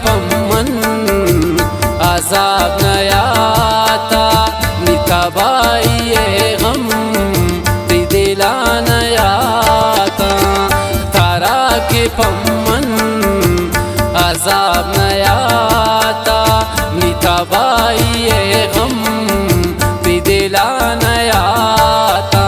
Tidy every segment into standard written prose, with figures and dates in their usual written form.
पम्मन अजाब नयाता नितबाइये गम दिला नयाता तारा के पम्मन अजाब नयाता नितबाइये गम दिला नयाता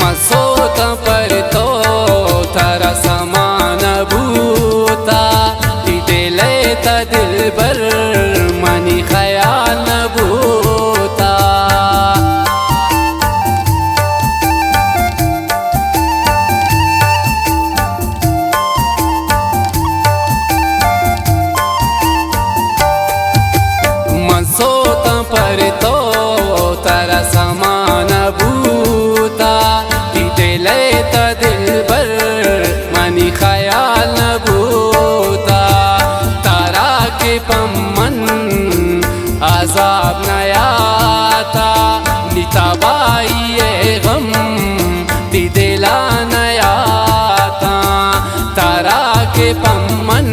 मसोत पर तो तारा समान भूता दिले त दिल बर मनी ख्याल भूता मसोत पर तो तारा समान भूता दिले त दिल बर मनी ख्याल भूता तारा के पम्मन अजाब नयाता नितबाइये गम दिला नयाता तारा के पम्मन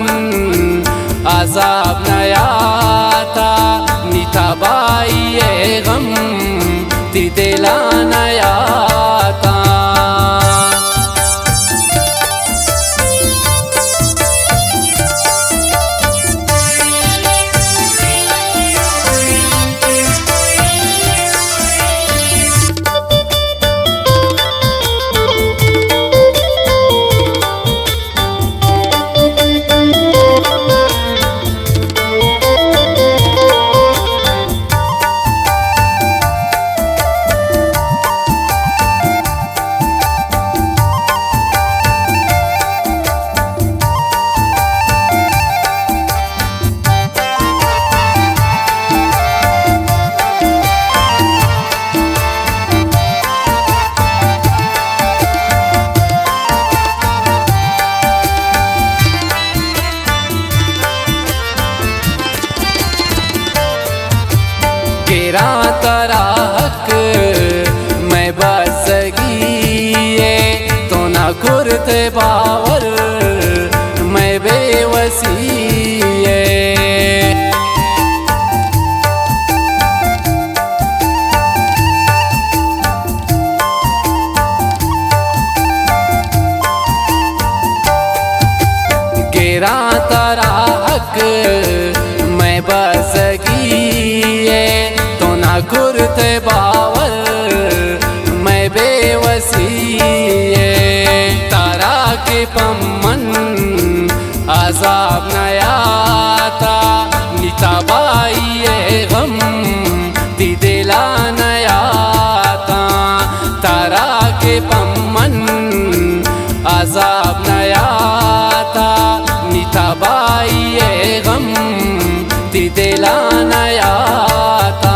अजाब नयाता नितबाइये गम दिला नयाता गिरा तारा हक मैं बसगी तो ना कुरते बावर मैं बेवसी गिरा तारा हक मैं बसगी तो ना कुरते बावर मैं बेवसी तारा के पम्मन अजाब नयाता नितबाइये गम दिला नयाता तारा के पम्मन अजाब नयाता नितबाइये गम दिला नयाता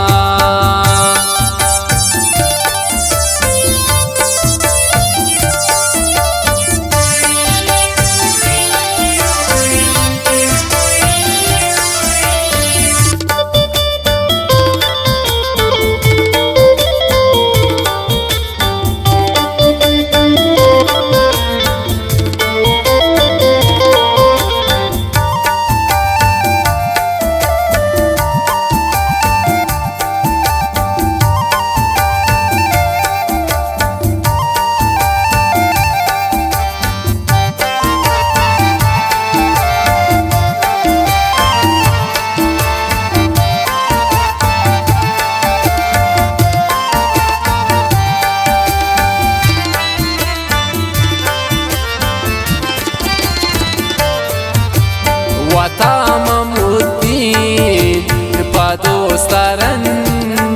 wata mamuddin padostaran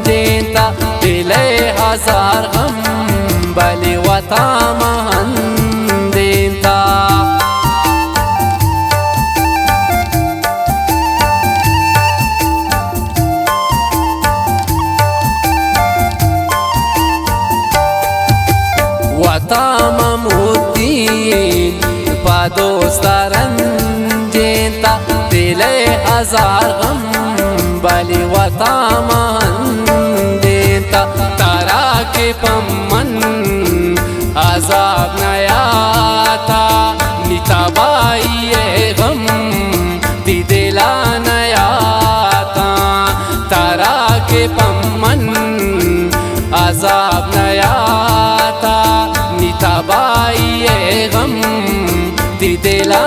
denta dile hazar gham bali wata mahan denta wata mamuddin padostaran denta dile hazar gham bali wata mahan denta tara ke pamman azab nayata nitabaiye gham di dila nayata tara ke pamman azab nayata nitabaiye gham di dila